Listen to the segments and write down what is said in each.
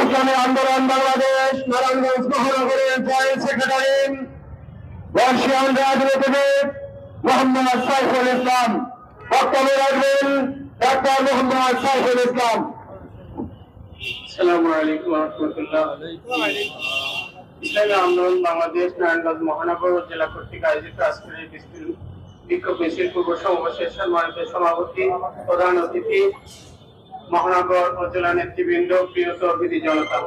ইসলামী আন্দোলন বাংলাদেশ নারায়ণগঞ্জ মহানগরের joint secretary বর্ষিয়ান রাজনীতিবিদ মোহাম্মদ সাইফুল ইসলাম বক্তব্য রাখবেন ডক্টর মোহাম্মদ সাইফুল ইসলাম। আসসালামু আলাইকুম ওয়া রাহমাতুল্লাহ। ইসলামী আন্দোলন বাংলাদেশ নারায়ণগঞ্জ মহানগর জেলা কর্তৃক আয়োজিত আজকের এই বিক্ষোভ মিছিল পূর্ব সমাবেশের সম্মানিত সভাপতি, প্রধান অতিথি, মহানগর ও জেলা নেতৃবৃন্দ, প্রিয় তৌহিদি জনতা,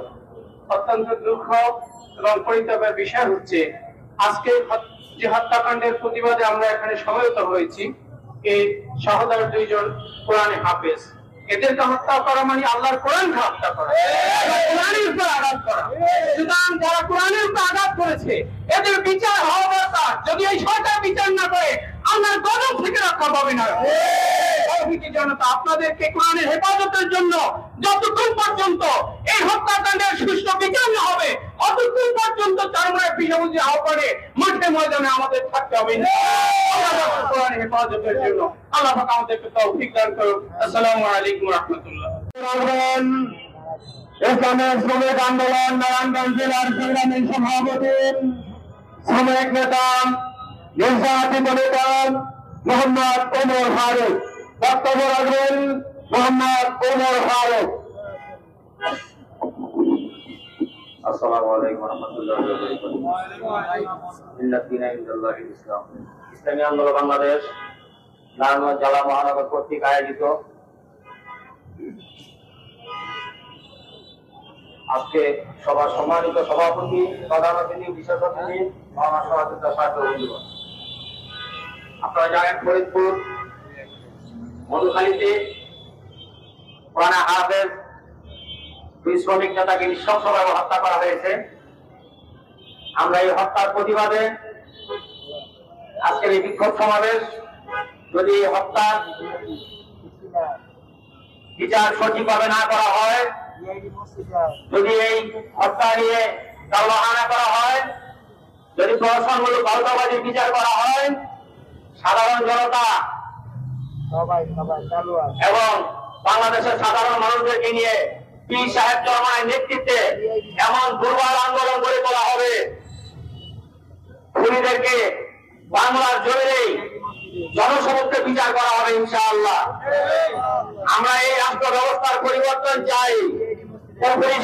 অত্যন্ত দুঃখ এবং পরিতাপের বিষয় হচ্ছে আজকে যে হত্যাকাণ্ডের প্রতিবাদে আমরা এখানে সমবেত হয়েছি, এই সহোদর দুইজন কোরআনে হাফেজ, এদেরকে হত্যা করা মানে আল্লাহর কোরআনকে হত্যা করা, কোরআনের উপর আঘাত করা। সুতরাং যারা কোরআনের উপর আঘাত করেছে এদের বিচার হওয়া দরকার। যদি এই সরকার বিচার না করে আল্লাহর গজব থেকে রক্ষা পাবে না। জনতা, আপনাদেরকে কোরআনের হেফাজতের জন্য যতক্ষণ পর্যন্ত এই হত্যাকাণ্ডের সুষ্ঠু বিচার না হবে অতক্ষণ পর্যন্ত চরমরায় বিশ্ববুদ্ধি আহ্বানে মাঠে ময়দানে আমাদের থাকতে হবে কোরআনের হেফাজতের জন্য। আল্লাহ পাক আমাদেরকে তৌফিক দান করুন। আসসালামু আলাইকুম ওয়া রাহমাতুল্লাহ। ইসলামের শ্রমিক আন্দোলন নারায়ণগঞ্জ জেলার সংগ্রামী সভাপতি, শ্রমিক নেতা, নির্যাতিত নেতা মোহাম্মদ ওমর ফারুক বক্তব্য রাখবেন মোহাম্মদ ওমর ফারুক। আসসালামু আলাইকুম ওয়া রাহমাতুল্লাহি ওয়া বারাকাতুহু। ইসলামী আন্দোলন বাংলাদেশ নারায়ণগঞ্জ জেলা মহানগর কর্তৃক আয়োজিত আজকে সবার সম্মানিত সভাপতি, প্রধান অতিথি, বিশেষ অতিথি, আপনারা জানেন ফরিদপুর মধুখালীতে কোরআনে হাফেজ দুই শ্রমিক নেতাকে নৃশংসভাবে হত্যা করা হয়েছে। আমরা এই হত্যার প্রতিবাদে আজকের এই বিক্ষোভ সমাবেশ। যদি হত্যার বিচার সঠিকভাবে না করা হয়, যদি এই হত্যা নিয়ে টালবাহানা করা হয়, যদি প্রশাসনমূলক পাল্টাবাজির বিচার করা হয়, সাধারণ জনতা এবং বাংলাদেশের সাধারণ মানুষদেরকে নিয়ে পীর সাহেব চরমনায়ের নেতৃত্বে এমন দুর্বল আন্দোলন গড়ে তোলা হবে, খুনিদেরকে বাংলার জমিনেই জনসমক্ষে বিচার করা হবে ইনশাআল্লাহ। আমরা এই রাষ্ট্র ব্যবস্থার পরিবর্তন চাই,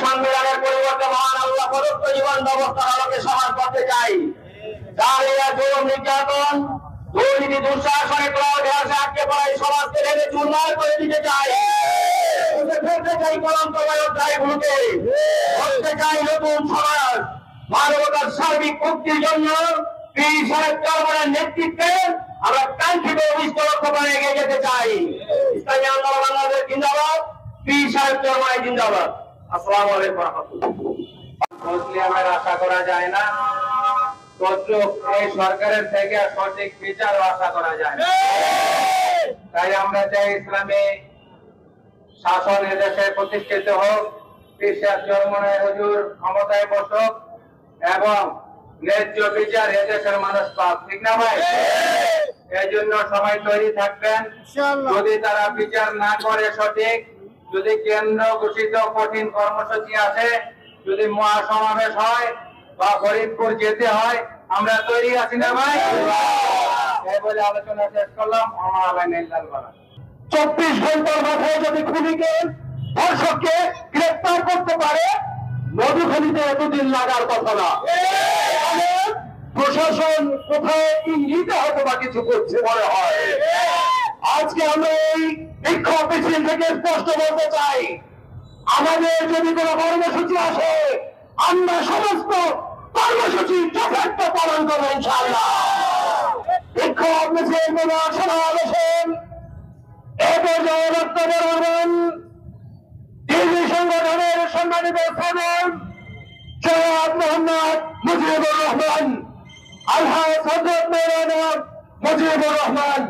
সংবিধানের পরিবর্তে মহান আল্লাহ প্রদত্ত জীবন ব্যবস্থার আলোকে সমাজ করতে চাই। জালিয়াত, জুলুম, নির্যাতন, দুর্নীতি, দুঃশাসনে ক্লাবে আসে আটকে পড়া এই সমাজকে ভেঙে চুরমার করে দিতে চাই। ফেলতে চাই কলঙ্কময় অধ্যায়গুলোকে, করতে চাই নতুন সমাজ। মানবতার সার্বিক মুক্তির জন্য পীর সাহেব চরমনায়ের নেতৃত্বে আমরা কাঙ্ক্ষিত অভিষ্ট লক্ষ্য করে এগিয়ে যেতে চাই। ইসলামী আন্দোলন বাংলাদেশ জিন্দাবাদ, পীর সাহেব চরমনায় জিন্দাবাদ। আসসালামু আলাইকুম ওয়া রাহমাতুল্লাহ। মুসলিমের আশা করা যায় না, তদ্রুপ এই সরকারের থেকে সঠিক বিচারও আশা করা যায় না। তাই আমরা চাই ইসলামী শাসন এদেশে প্রতিষ্ঠিত হোক, পীর সাহেব চরমনায় হুজুর ক্ষমতায় বসুক এবং ন্যায্য বিচার এদেশের মানুষ পাক। ঠিক না ভাই? এই জন্য সবাই তৈরি থাকবেন। যদি তারা বিচার না করে সঠিক, যদি কেন্দ্র ঘোষিত কঠিন কর্মসূচি আসে, যদি মহাসমাবেশ হয় বা ফরিদপুর যেতে হয়, আমরা তৈরি আছি না ভাই? এই বলে আলোচনা শেষ করলাম। আমার ভাই নেইলাল বালা 24 ঘন্টার মাথায় যদি খুনিকে ধর্ষককে গ্রেফতার করতে পারে, মধুখালীতে এতদিন লাগার কথা না। প্রশাসন কোথায় ইঙ্গিতে হয়তো বা কিছু করছে মনে হয়। আজকে আমরা এই বিক্ষোভ মিছিল থেকে স্পষ্ট বলতে চাই, আমাদের যদি কোনো কর্মসূচি আসে আমরা সমস্ত কর্মসূচি যথার্থ পালন করবো ইনশাআল্লাহ। বিক্ষোভ মিছিল সমাবেশে এ পর্যায়ে বক্তব্য রাখবেন দিল্লি সংগঠনের সম্মানিত সদস্য জনাব মোহাম্মদ মুজিবুর রহমান, আলহাজ হযরত মাওলানা মুজিবুর রহমান।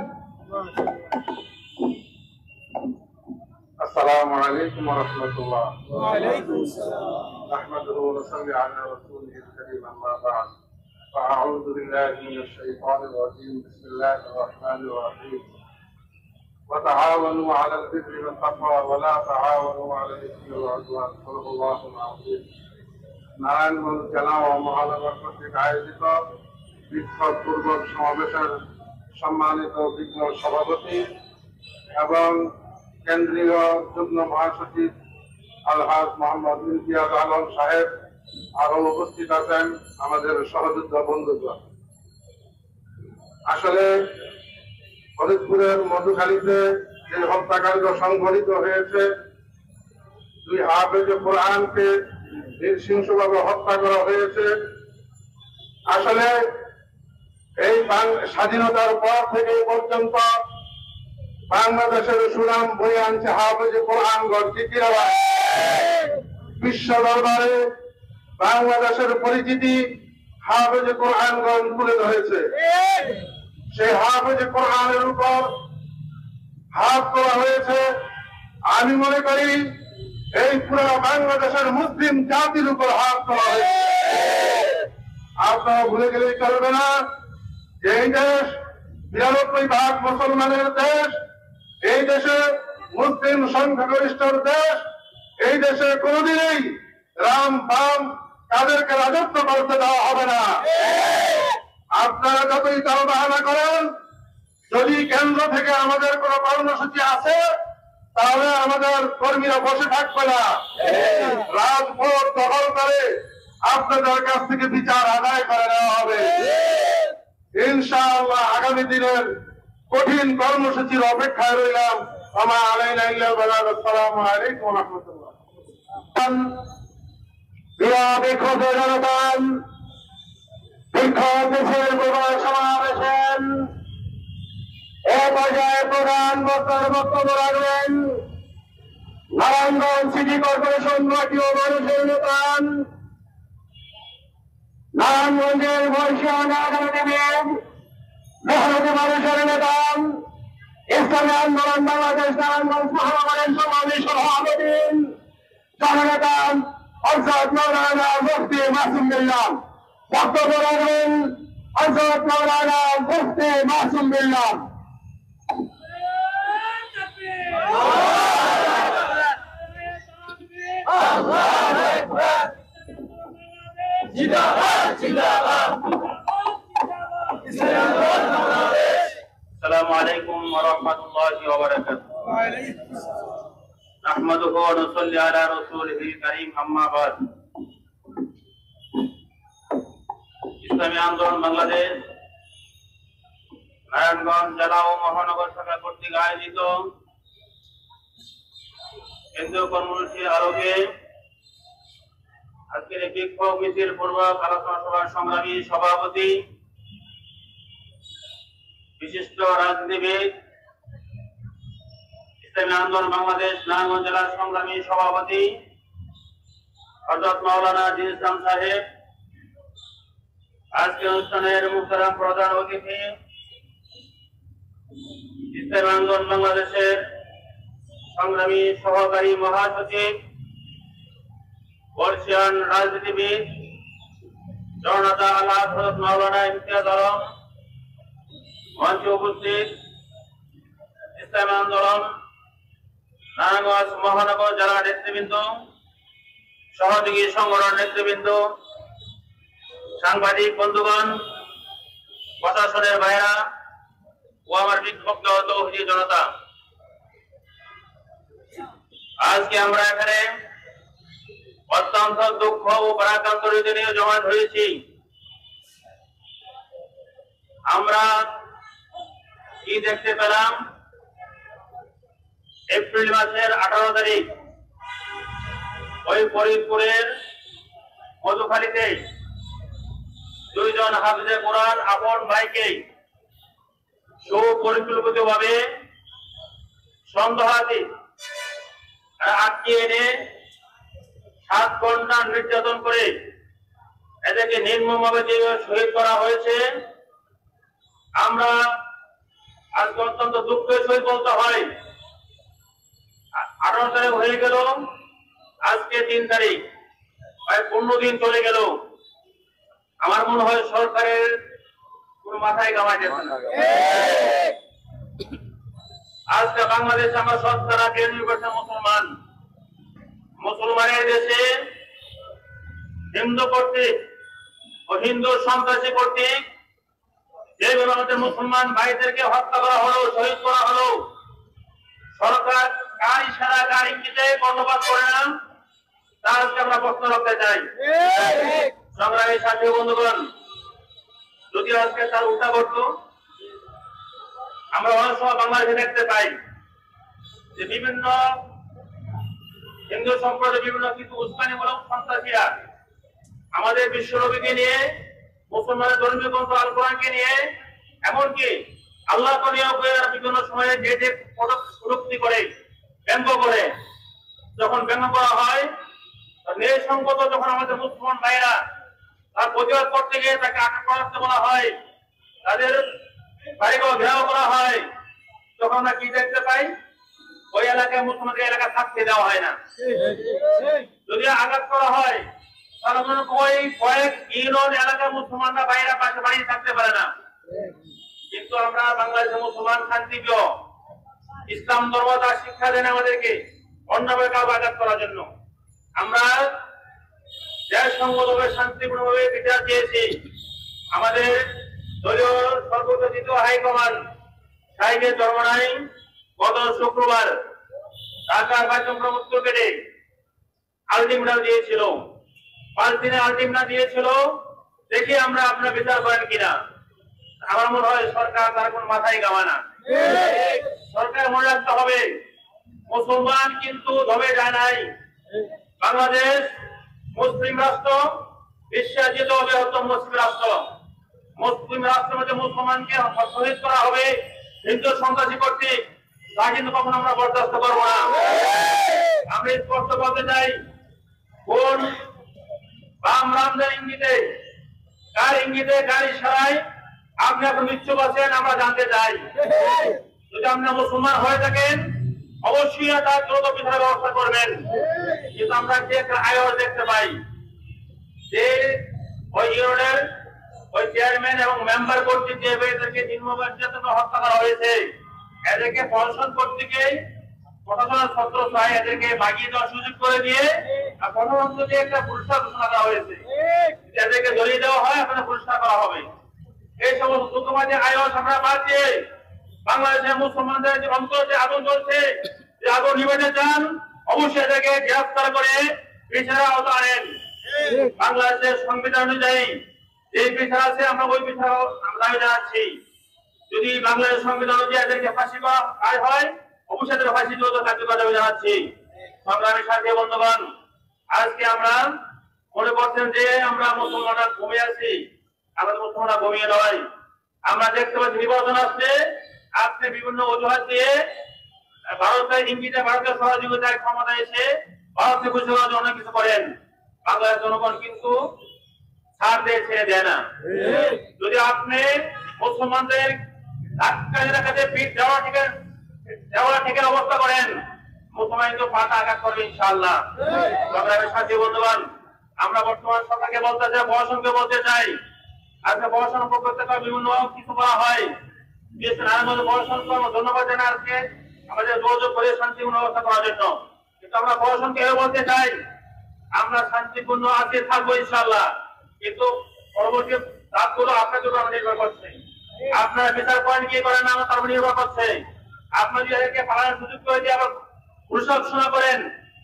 السلام عليكم ورحمة الله. وعليكم السلام. نحمده ونصلي على رسوله الكريم أما بعد. فأعوذ بالله من الشيطان الرجيم. بسم الله الرحمن الرحيم. وتعاونوا على البر والتقوى ولا تعاونوا على الإثم والعدوان صدق الله العظيم নারায়ণগঞ্জ জেলা ও মহানগর কর্তৃক আয়োজিত বিক্ষোভ পূর্বক সমাবেশের সম্মানিত বিঘ্ন সভাপতি এবং কেন্দ্রীয় যুগ্ম মহাসচিব আলহাজ মোহাম্মদ ইমতিয়াজ আলম সাহেব আরো উপস্থিত আছেন আমাদের সহযোদ্ধা বন্ধুগণ। আসলে ফরিদপুরের মধুখালীতে যে হত্যাকাণ্ড সংঘটিত হয়েছে, 2 হাফেজে কোরআনকে নৃশংসভাবে হত্যা করা হয়েছে। আসলে এই স্বাধীনতার পর থেকে পর্যন্ত বাংলাদেশের সুনাম বয়ে আনছে হাফেজে কোরআনগণ। কি বিশ্ব দরবারে বাংলাদেশের পরিচিতি হাফেজে কোরআনগণ তুলে ধরেছে। সেই হাফেজে কোরআনের উপর হাত তোলা হয়েছে। আমি মনে করি এই পুরো বাংলাদেশের মুসলিম জাতির উপর হাত তোলা হয়েছে। আপনারা ভুলে গেলেই চলবে না যে এই দেশ 92% মুসলমানের দেশ, এই দেশে মুসলিম সংখ্যাগরিষ্ঠের দেশ। এই দেশে কোনোদিনই রাম বাম তাদেরকে রাজত্ব করতে দেওয়া হবে না। আপনারা যতই তাও বাহানা করেন, যদি কেন্দ্র থেকে আমাদের কোন কর্মসূচি আছে তাহলে আমাদের কর্মীরা বসে থাকবে না, রাজপথ দখল করে আপনাদের কাছ থেকে বিচার আদায় করে নেওয়া হবে। ইনশাআল্লাহ আগামী দিনের কঠিন কর্মসূচির অপেক্ষায় রইলাম। আমার আলাইনা ইল্লাল বালাগ। আসসালামু আলাইকুম ওয়া রাহমাতুল্লাহ। বিক্ষোভের জনগণ বিক্ষোভ মিছিল সমাবেশের এ পর্যায়ে প্রধান বক্তব্য রাখবেন নারায়ণগঞ্জ সিটি কর্পোরেশন জাতীয় মানুষের নেতা, নারায়ণগঞ্জের বর্ষিয়ান রাজনীতিবিদ, মেহনতি মানুষের নেতা, ইসলামী আন্দোলন বাংলাদেশ নারায়ণগঞ্জ মহানগরের সমাবেশ সভাপতি জননেতা হযরত মাওলানা মুফতি মাসুম বিল্লাহ। বক্তব্য রাখবেন হযরত মাওলানা মুফতি মাসুম বিল্লাহ। আসসালামু আলাইকুম ওয়া রাহমাতুল্লাহি ওয়া বারাকাতুহু। নাহমাদুহু ওয়া নুসাল্লি আলা রাসূলিহিল কারীম, আম্মা বাদ। ইসলামী আন্দোলন বাংলাদেশ নারায়ণগঞ্জ জেলা ও মহানগর শাখা কর্তৃক আয়োজিত কেন্দ্রীয় কর্মসূচির আলোকে আজকের এই বিক্ষোভ মিছিল পূর্বক আলোচনা সভার সংগ্রামী সভাপতি, বিশিষ্ট রাজনীতিবিদ, ইসলামী আন্দোলন বাংলাদেশ নারায়ণগঞ্জ জেলার সংগ্রামী সভাপতি হযরত মাওলানা জিল ইসলাম সাহেব, আজকে অনুষ্ঠানের মুহতারাম প্রধান অতিথি, ইসলামী আন্দোলন বাংলাদেশের সংগ্রামী সহকারী মহাসচিব, বর্ষিয়ান রাজনীতিবিদ জননেতা আল্লাহ হযরত মাওলানা ইমতিয়াজ আলম, মঞ্চে উপস্থিত ইসলামী আন্দোলন নারায়ণগঞ্জ মহানগর জেলা নেতৃবৃন্দ, সহযোগী সংগঠন নেতৃবৃন্দ, সাংবাদিক বন্ধুগণ, প্রশাসনের ভাইরা ও আমার বিক্ষুব্ধ তৌহিদি জনতা, আজকে আমরা এখানে অত্যন্ত দুঃখ ও পরাক্রান্ত হৃদয় নিয়ে জমায়েত হয়েছি। আমরা কি দেখতে পেলাম? এপ্রিল মাসের 18 তারিখ ওই ফরিদপুরের মধুখালীতে 2 জন হাফেজে কোরআন আপন ভাইকে সুপরিকল্পিতভাবে সন্দেহাতীত আটকে এনে 7 ঘন্টা নির্যাতন করে এদেরকে নির্মমভাবে যেভাবে শহীদ করা হয়েছে, আমরা আজকে অত্যন্ত দুঃখের সহিত বলতে হয় 18 তারিখ হয়ে গেল, আজকে 3 তারিখ, প্রায় 15 দিন চলে গেল। আমার মনে হয় সরকারের কোন মাথায় গামা যাচ্ছে না। আজকে বাংলাদেশে আমরা শতকরা 93% মুসলমান। মুসলমানের দেশে হিন্দু কর্তৃক ও হিন্দু সন্ত্রাসী কর্তৃক যেভাবে আমাদের মুসলমান ভাইদেরকে হত্যা করা হলো, শহীদ করা হলো, সরকার কার ইশারা কার ইঙ্গিতে কর্ণপাত করে না, তার আজকে আমরা প্রশ্ন রাখতে চাই। সংগ্রামী সাথী বন্ধুগণ, যদি আজকে তার উল্টা করতো, আমরা অনেক সময় বাংলাদেশে দেখতে পাই যে বিভিন্ন হিন্দু সম্প্রদায়ের বিভিন্ন কিছু উস্কানিমূলক সন্ত্রাসীরা আমাদের বিশ্বনবীকে নিয়ে, মুসলমানের ধর্মীয় গ্রন্থ আল কোরআনকে নিয়ে, এমনকি আল্লাহ বিভিন্ন সময়ে যে যে কটূক্তি করে, ব্যঙ্গ করে, যখন ব্যঙ্গ করা হয়, নিঃসংগত যখন আমাদের মুসলমান ভাইরা তার প্রতিবাদ করতে গিয়ে তাকে আটক করাতে বলা হয়, তাদের বাড়িঘর ঘেরাও করা হয়, তখন আমরা কি দেখতে পাই? ওই এলাকায় মুসলমানদের এলাকা থাকতে দেওয়া হয় না। যদি আঘাত করা হয় তাহলে কয়েক ইউনিয়ন এলাকার মুসলমানরা বাইরে পাশে বাড়ি থাকতে পারে না। কিন্তু আমরা বাংলাদেশের মুসলমান শান্তিপ্রিয়, ইসলাম ধর্ম তার শিক্ষা দেন আমাদেরকে অন্যভাবে কাউকে আঘাত করার জন্য। আমরা দেশ সংগতভাবে শান্তিপূর্ণভাবে বিচার চেয়েছি। আমাদের দলীয় সর্বোচ্চ দ্বিতীয় হাইকমান্ড সাহেবের ধর্মনাই গত শুক্রবার ঢাকার বাইচন্দ্র উত্তর গেটে আলটিমেটাম দিয়েছিল, 5 দিনে আলটিমেটাম দিয়েছিল, দেখি আমরা আপনার বিচার করেন কিনা। আমার মনে হয় সরকার তার কোন মাথায় গাওয়া না। সরকার মনে রাখতে হবে, মুসলমান কিন্তু দমে যায় নাই। বাংলাদেশ মুসলিম রাষ্ট্র, বিশ্বের দ্বিতীয় বৃহত্তম মুসলিম রাষ্ট্র। মুসলিম রাষ্ট্রের মধ্যে মুসলমানকে শহীদ করা হবে হিন্দু সন্ত্রাসী কর্তৃক, তা কিন্তু কখনো আমরা বরদাস্ত করবো না। আমি স্পষ্ট বলতে চাই, কোন বাম রামদের ইঙ্গিতে, কার ইঙ্গিতে, কার ইশারায় আপনি এখন ইচ্ছুক আছেন আমরা জানতে চাই। যদি আপনি মুসলমান হয়ে থাকেন অবশ্যই তার দ্রুত বিচারের ব্যবস্থা করবেন। কিন্তু আমরা যে একটা আয়োজন দেখতে পাই যে ওই ইউনিয়নের ওই চেয়ারম্যান এবং মেম্বার কর্তৃক যে এদেরকে নির্মম হত্যা করা হয়েছে, এদেরকে প্রশাসন কর্তৃক প্রশাসনের ছত্র চাই এদেরকে বাগিয়ে দেওয়ার সুযোগ করে দিয়ে প্রধানমন্ত্রী দিয়ে একটা পুরস্কার ঘোষণা করা হয়েছে, এদেরকে ধরিয়ে দেওয়া হয়, আপনার পুরস্কার করা হবে। এই সমস্ত দুঃখবাদী আয়োজন আমরা বাদ দিয়ে বাংলাদেশের মুসলমানদের যে অন্তর যে আগুন চলছে, যে আগুন নিবেতে চান, অবশ্যই এদেরকে গ্রেফতার করে বিচারের আওতা আনেন। বাংলাদেশের সংবিধান অনুযায়ী যে বিচার আছে আমরা ওই বিচার দাবি জানাচ্ছি। যদি বাংলাদেশ সংবিধান অনুযায়ী এদেরকে ফাঁসি করা হয়, অবশ্যই এদের ফাঁসি দ্রুত কার্যকর দাবি জানাচ্ছি। সংগ্রামী সাথী বন্ধুগণ, আজকে আমরা মনে করছেন যে আমরা মুসলমানরা ঘুমিয়ে আছি, আমাদের মুসলমানরা ঘুমিয়ে নয়। আমরা দেখতে পাচ্ছি নির্বাচন আসছে, আপনি বিভিন্ন অজুহাত দিয়ে ভারতের ইঙ্গিতে, ভারতের সহযোগিতায় ক্ষমতা এসে ভারতকে খুশি করার জন্য অনেক কিছু করেন। বাংলাদেশ জনগণ কিন্তু ছাড় দিয়ে ছেড়ে দেয় না। যদি আপনি মুসলমানদের কাছে পিঠ দেওয়া থেকে অবস্থা করেন, মুসলমান কিন্তু পাটা আঘাত করবে ইনশাআল্লাহ। সংগ্রামের সাথী বন্ধুগণ, আমরা বর্তমান সরকারকে বলতে চাই, প্রশাসনকে বলতে চাই, আজকে প্রশাসন পক্ষ থেকে বিভিন্ন কিছু করা হয়, প্রশাসনকে আমরা ধন্যবাদ জানাই আজকে আমাদের যোগাযোগ করে শান্তিপূর্ণ অবস্থা করার জন্য। কিন্তু আমরা প্রশাসনকে বলতে চাই, আমরা শান্তিপূর্ণ আজকে থাকবো ইনশাআল্লাহ, কিন্তু পরবর্তী রাতগুলো আপনার জন্য নির্ভর করছে। আপনারা বিচার করেন কি করেন না তার উপর নির্ভর করছে। আপনার যদি এদেরকে পালানোর সুযোগ করে দিয়ে আবার পুরস্কার ঘোষণা করেন,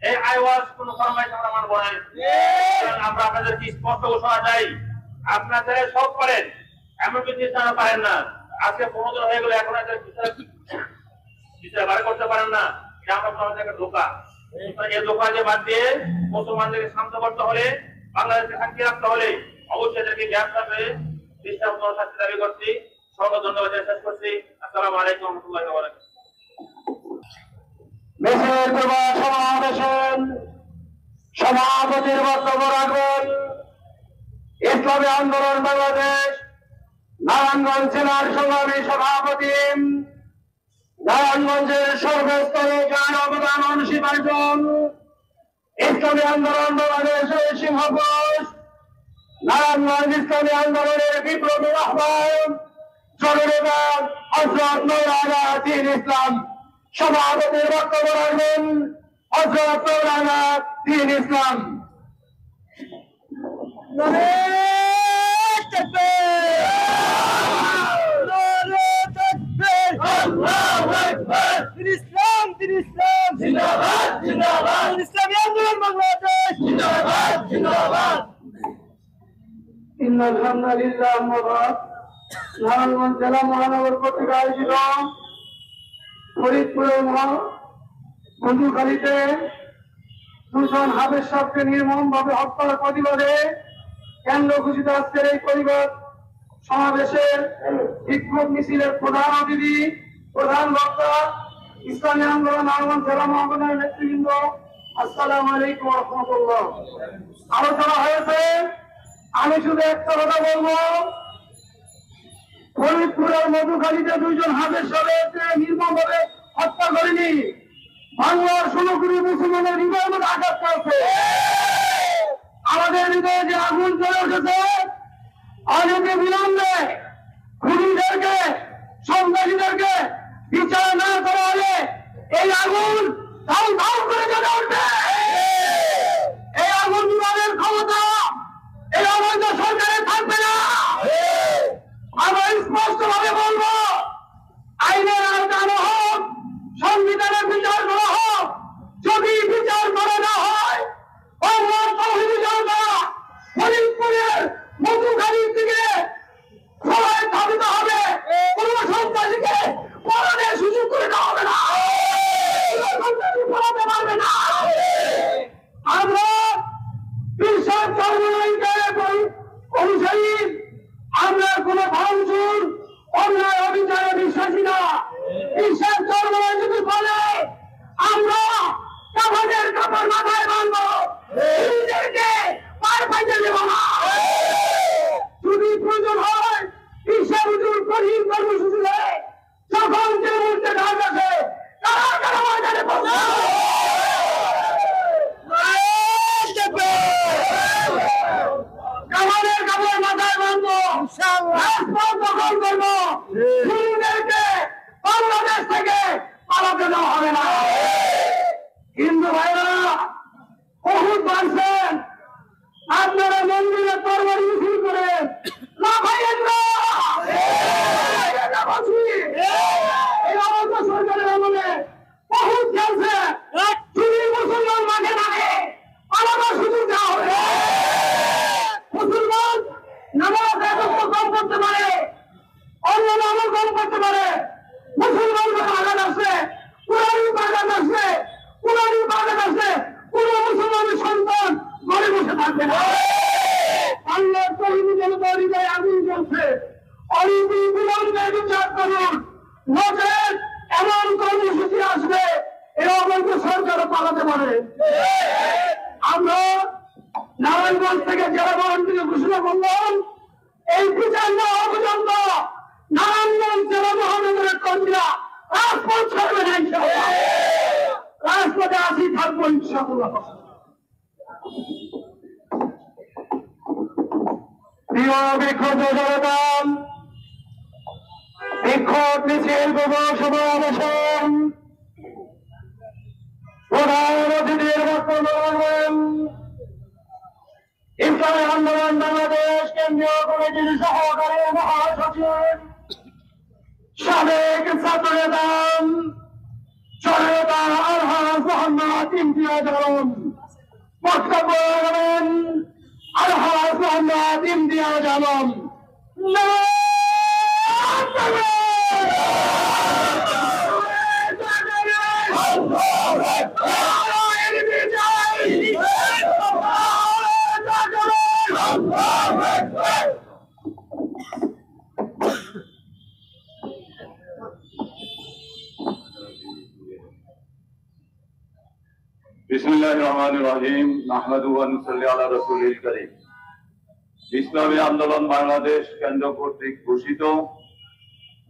এই আইওয়াজ কোন ফরমাইশ আমরা মানব না। আমরা আপনাদেরকে স্পষ্ট ঘোষণা চাই, আপনারা সব করেন, এমনকি চেষ্টা পারেন না। আজকে 15 দিন হয়ে গেল, এখন এদের বিচার বার করতে পারেন না, এটা আমরা একটা ধোকা। এই ধোকা যে বাদ দিয়ে মুসলমানদেরকে শান্ত করতে হলে, বাংলাদেশকে শান্তি রাখতে হলে অবশ্যই এদেরকে গ্রেফতার করে দৃষ্টান্ত শাস্তি দাবি করছি। সর্ব ধন্যবাদ শেষ করছি। আসসালামু আলাইকুম ওয়া রাহমাতুল্লাহি ওয়া বারাকাতুহু। মেসের প্রভা সমাবেশন সভাপতির বক্তব্য রাখবেন ইসলামী আন্দোলন বাংলাদেশ নারায়ণগঞ্জ জেলার সংগ্রামী সভাপতি, নারায়ণগঞ্জের সর্বস্তরে যার অবদান অনস্বীকার্য, ইসলামী আন্দোলন বাংলাদেশের সিংহপুরুষ, নারায়ণগঞ্জ ইসলামী আন্দোলনের বিপ্লবী আহ্বায়ক জননেতা হযরত মাওলানা আতিকুল ইসলাম সভাপতির বক্তব্য রাখবেন হযরত মাওলানা দ্বীন ইসলাম। নারায়ণগঞ্জ জেলা মহানগর কর্তৃক আয়োজিত ফরিদপুরের বন্ধুখালীতে দুজন হাফেজ সাহেবকে নির্মমভাবে হত্যার প্রতিবাদে কেন্দ্র ঘোষিত আজকের এই প্রতিবাদ সমাবেশের বিক্ষোভ মিছিলের প্রধান অতিথি প্রধান বক্তা ইসলামী আন্দোলন নারায়ণগঞ্জ জেলা মহানগরের নেতৃবৃন্দ, আসসালামু আলাইকুম ওয়া রাহমাতুল্লাহ। আলোচনা হয়েছে, আমি শুধু একটা কথা বলবো, ফরিদপুরের মধুখালীতে দুইজন হাফেজ সাহেবকে নির্মমভাবে হত্যা করেনি, বাংলার 16 কোটি মুসলমানের হৃদয়ের মধ্যে আঘাত করছে। আমাদের হৃদয়ে যে আগুন চলে উঠেছে, অনেকে বিলম্বে খুনিদেরকে সন্ত্রাসীদেরকে বিচার না করা হলে এই আগুন ধাউ ধাউ করে জ্বলে উঠবে। এই আগুন নিবারের ক্ষমতা এই অবৈধ সরকারের থাকবে না। আমরা স্পষ্ট ভাবে বলবো, আইনের আওতায় হোক, সংবিধানের বিচার করা হোক, যদি বিচার করা না হয়, বাংলার তৌহিদি জনতা ফরিদপুরের মধুখালীর দিকে সবাই ধাবিত হবে। কোন সন্ত্রাসীকে পলানের সুযোগ করে দেওয়া হবে না, সন্ত্রাসী পলাতে পারবে না। আমরা বিশ্বাস অনুসারী, আমরা কোন ভাঙচুর অন্যায় অবিচারে বিশ্বাসী না। বিশ্বাস চর্মনায় যদি বলে আমরা কাপড়ের কাপড় মাথায় বাঁধবো, নিজেদেরকে পার পাইতে দেব না। যদি প্রয়োজন হয় বিশ্বের হুজুর কঠিন কর্মসূচি দেয়, যখন যে মুহূর্তে ঢাক আছে তারা তারা ময়দানে কাপড়ের কাপড় মাথায় বাঁধবো, রাজপথ দখল করবো, খুনিদেরকে বাংলাদেশ থেকে পালাতে দেওয়া হবে না। হিন্দু ভাইরা বহুত বাঁধছেন, আপনারা মন্দিরে তরবারি মিছিল করে লাফাইয়েন না। এই অবস্থা সরকারের আমলে বহুত খেলছে, যদি মুসলমান মাঠে নামে পালানোর সুযোগ দেওয়া হবে। মুসলমান নামাজ একাত্ম কম করতে পারে, অন্য নামও কম করতে পারে, মুসলমানদের আঘাত আসছে, কোরআনের আঘাত আসছে, কোরআনের আঘাত আসছে, কোন মুসলমানের সন্তান ঘরে বসে থাকবে না। আল্লাহর তৌহিদি জনতা হৃদয়ে আগুন জ্বলছে, অলিপি বিলম্বে বিচার করুন, নচেত এমন কর্মসূচি আসবে এ অবৈধ সরকারও পালাতে পারে। আমরা নারায়ণগঞ্জ থেকে জেলা মহানগরকে ঘোষণা করলাম, এই বিচার না হওয়া পর্যন্ত নারায়ণগঞ্জ জেলা মহানগরের কর্মীরা রাজপথ ছাড়বে না ইনশাআল্লাহ। রাজপথে আসি থাকবো ইনশাআল্লাহ। প্রিয় বিক্ষোভ জনতা, বিক্ষোভ মিছিল সমাবেশন প্রধান অতিথির বক্তব্য রাখবেন ইসলামী আন্দোলন বাংলাদেশ কেন্দ্রীয় কমিটির সহকারী মহাসচিব সাবেক ছাত্র নেতা জনতা আলহাজ মোহাম্মদ ইমতিয়াজ আলম। বক্তব্য রাখবেন আলহাজ মোহাম্মদ ইমতিয়াজ আলম। বিসমিল্লাহির রহমানির রহিম, নাহমাদুহু ওয়া নুসাল্লি আলা রাসূলিল কারীম। ইসলামী আন্দোলন বাংলাদেশ কেন্দ্র কর্তৃক ঘোষিত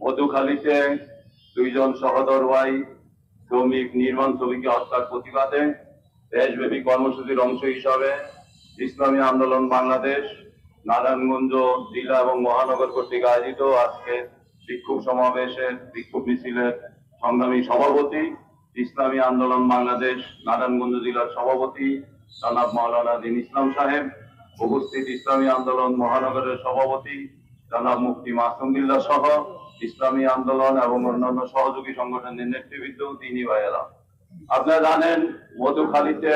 মধুখালীতে দুইজন সহোদর ভাই শ্রমিক নির্মাণ শ্রমিককে হত্যার প্রতিবাদে দেশব্যাপী কর্মসূচির অংশ হিসাবে ইসলামী আন্দোলন বাংলাদেশ নারায়ণগঞ্জ জেলা এবং মহানগর কর্তৃক আয়োজিত আজকে বিক্ষোভ সমাবেশের বিক্ষোভ মিছিলের সংগ্রামী সভাপতি, ইসলামী আন্দোলন বাংলাদেশ নারায়ণগঞ্জ জেলার সভাপতি জনাব মাওলানা দিন ইসলাম সাহেব, উপস্থিত ইসলামী আন্দোলন মহানগরের সভাপতি জনাব মুফতি মাসুম বিল্লাহ সহ ইসলামী আন্দোলন এবং অন্যান্য সহযোগী সংগঠনের নেতৃবৃন্দ, দিনী ভাইয়েরা, আপনারা জানেন মধুখালীতে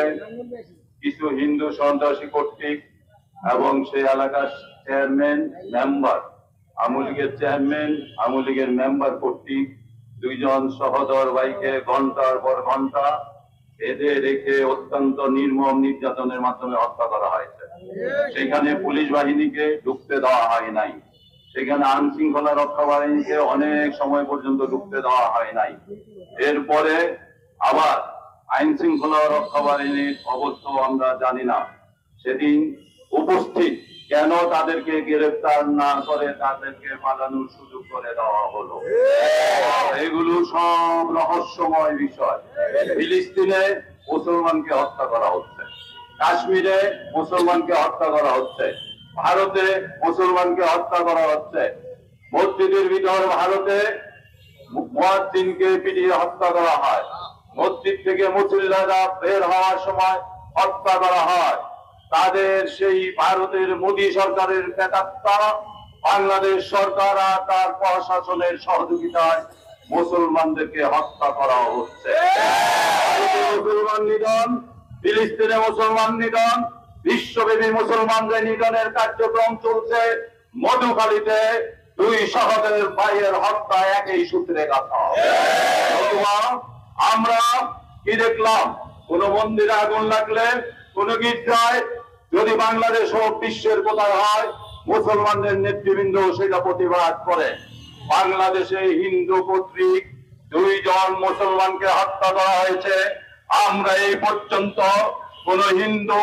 কিছু হিন্দু সন্ত্রাসী কর্তৃক এবং সেই এলাকার চেয়ারম্যান মেম্বার, আওয়ামী লীগের চেয়ারম্যান, আওয়ামী লীগের মেম্বার কর্তৃক দুইজন সহোদর ভাইকে ঘন্টার পর ঘন্টা বেঁধে রেখে অত্যন্ত নির্মম নির্যাতনের মাধ্যমে হত্যা করা হয়েছে। সেখানে পুলিশ বাহিনীকে ঢুকতে দেওয়া হয় নাই, সেখানে আইন শৃঙ্খলা রক্ষা বাহিনীকে অনেক সময় পর্যন্ত ঢুকতে দেওয়া হয় নাই। এরপরে আবার আইন শৃঙ্খলা রক্ষা বাহিনীর অবস্থা আমরা জানি না, সেদিন উপস্থিত কেন তাদেরকে গ্রেফতার না করে তাদেরকে পালানোর সুযোগ করে দেওয়া হলো, এগুলো সব রহস্যময় বিষয়। ফিলিস্তিনে মুসলমানকে হত্যা করা হচ্ছে, কাশ্মীরে মুসলমানকে হত্যা করা হচ্ছে, ভারতে মুসলমানকে হত্যা করা হচ্ছে, মসজিদের ভিতর ভারতে মুয়াজ্জিনকে পিটিয়ে হত্যা করা হয়, মসজিদ থেকে মুসল্লিরা বের হওয়ার সময় হত্যা করা হয়। তাদের সেই ভারতের মোদী সরকারের প্রেতাত্মা বাংলাদেশ সরকার আর তার প্রশাসনের সহযোগিতায় মুসলমানদেরকে হত্যা করা হচ্ছে। মুসলমান নিধন, ফিলিস্তিনে মুসলমান নিধন, বিশ্বব্যাপী মুসলমানদের নিধনের কার্যক্রম চলছে। মধুখালীতে দুই সহোদর ভাইয়ের হত্যা একই সূত্রে গাঁথা। আমরা কি দেখলাম? কোন মন্দিরে আগুন লাগলে, কোন গির্জায় যদি বাংলাদেশ ও বিশ্বের কোথায় হয়, মুসলমানদের নেতৃবৃন্দ সেটা প্রতিবাদ করে। বাংলাদেশে হিন্দু কর্তৃক দুইজন মুসলমানকে হত্যা করা হয়েছে। আমরা এই পর্যন্ত কোন হিন্দু,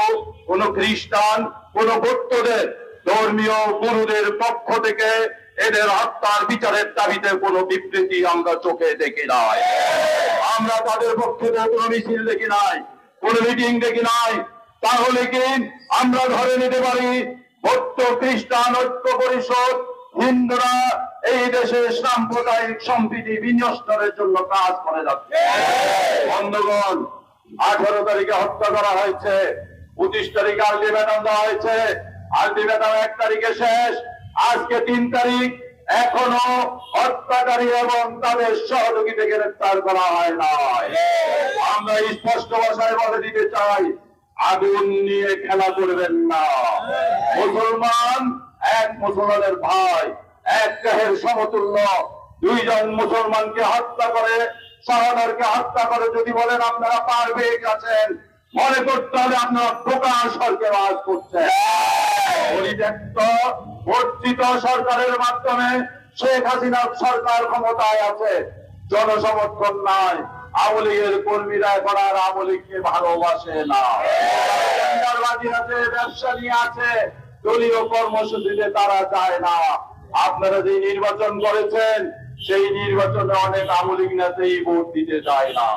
কোন খ্রিস্টান, কোন বৌদ্ধদের ধর্মীয় গুরুদের পক্ষ থেকে এদের হত্যার বিচারের দাবিতে কোনো বিবৃতি আমরা চোখে দেখি নাই। আমরা তাদের পক্ষে কোনো মিছিল দেখি নাই, কোনো মিটিং দেখি নাই। তাহলে কি আমরা ধরে নিতে পারি বৌদ্ধ খ্রিস্টান ঐক্য পরিষদ, হিন্দুরা এই দেশের সাম্প্রদায়িক সম্প্রীতি বিনষ্টের জন্য কাজ করে যাচ্ছে? বন্ধুগণ, 18 তারিখে হত্যা করা হয়েছে, 25 তারিখে আলটিমেটাম দেওয়া হয়েছে, আলটিমেটাম 1 তারিখে শেষ, আজকে 3 তারিখ, এখনো হত্যাকারী এবং তাদের সহযোগীকে গ্রেফতার করা হয় নাই। আমরা স্পষ্ট ভাষায় বলে দিতে চাই, আগুন নিয়ে খেলা করবেন না। মুসলমান এক মুসলমানের ভাই, এক দেহের সমতুল্য। দুইজন মুসলমানকে হত্যা করে, সহোদরকে হত্যা করে যদি বলেন আপনারা পার পেয়ে গেছেন, মনে করতে হবে আপনারা প্রকাশ সরকার রাজ করছেন। পরিত্যক্ত বর্জিত সরকারের মাধ্যমে শেখ হাসিনার সরকার ক্ষমতায় আছে, জনসমর্থন নাই। আওয়ামী লীগের কর্মীরা এখন আর আওয়ামী লীগকে ভালোবাসে না, আছে, ব্যবসা নিয়ে আছে, দলীয় কর্মসূচিতে তারা চায় না। আপনারা যে নির্বাচন করেছেন, সেই নির্বাচনে অনেক আওয়ামী লীগ নেতাই ভোট দিতে চায় না।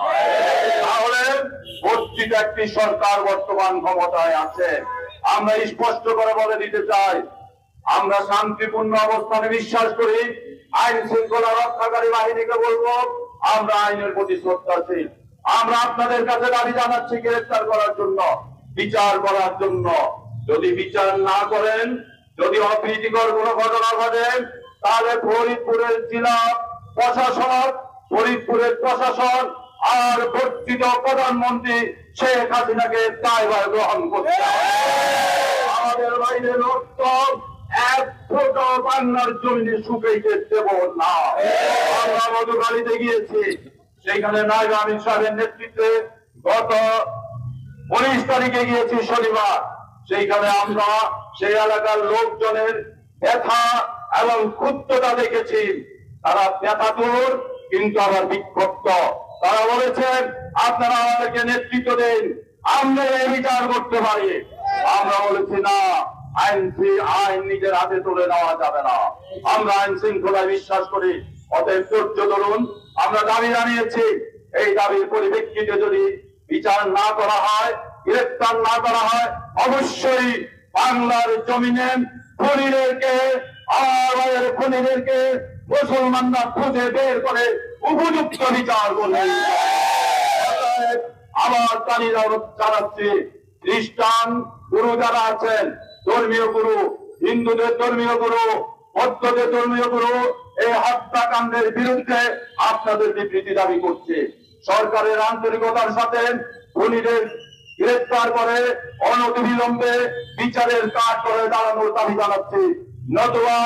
তাহলে বর্জিত একটি সরকার বর্তমান ক্ষমতায় আছে। আমরা স্পষ্ট করে বলে দিতে চাই, আমরা শান্তিপূর্ণ অবস্থানে বিশ্বাস করি। আইন শৃঙ্খলা রক্ষাকারী বাহিনীকে বলবো, আমরা আইনের প্রতি শ্রদ্ধাশীল। আমরা আপনাদের কাছে দাবি জানাচ্ছি গ্রেফতার করার জন্য, বিচার করার জন্য। যদি বিচার না করেন, যদি অপ্রীতিকর কোনো ঘটনা ঘটে, তাহলে ফরিদপুরের জেলা প্রশাসন, ফরিদপুরের প্রশাসন আর বর্ধিত প্রধানমন্ত্রী শেখ হাসিনাকে দায়ভার গ্রহণ করতে হবে। আমাদের বাইরে রক্ত এক ফোঁটা বাংলার জমিনে শুকাইতে দেব না। আমরা মধুখালীতে গিয়েছি, সেইখানে নায়েব আমির সাহেবের নেতৃত্বে গত 19 তারিখে গিয়েছি শনিবার। সেইখানে আমরা সেই এলাকার লোকজনের ব্যথা এবং ক্ষুব্ধতা দেখেছি। তারা ব্যথাতুর কিন্তু আবার বিক্ষুব্ধ। তারা বলেছেন আপনারা আমাদেরকে নেতৃত্ব দিন, আমরা এই বিচার করতে পারি। আমরা বলেছি না, আইন নিজের হাতে তুলে নেওয়া যাবে না। আমরা আইন শৃঙ্খলায় বিশ্বাস করি। অতএব ধৈর্য ধরুন। আমরা দাবি জানিয়েছি, এই দাবির পরিপ্রেক্ষিতে যদি বিচার না করা হয়, গ্রেফতার না করা হয়, অবশ্যই বাংলার জমিনে খুনিদেরকে মুসলমানরা খুঁজে বের করে উপযুক্ত বিচার করবে। অতএব আমার তালিকা জানাচ্ছি, খ্রিস্টান গুরু যারা আছেন, ধর্মীয় গুরু, হিন্দুদের ধর্মীয় গুরু, বৌদ্ধদের ধর্মীয় গুরু, এই হত্যাকাণ্ডের বিরুদ্ধে আপনাদের বিবৃতি দাবি করছে। সরকারের আন্তরিকতার সাথে খুনিদের গ্রেফতার করে অনতিবিলম্বে বিচারের কাজ করে দাঁড়ানোর দাবি জানাচ্ছি, নতুবা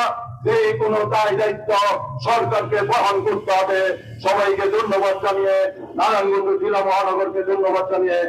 যে কোনো দায় দায়িত্ব সরকারকে বহন করতে হবে। সবাইকে ধন্যবাদ জানিয়ে, নারায়ণগঞ্জ জেলা মহানগরকে ধন্যবাদ জানিয়ে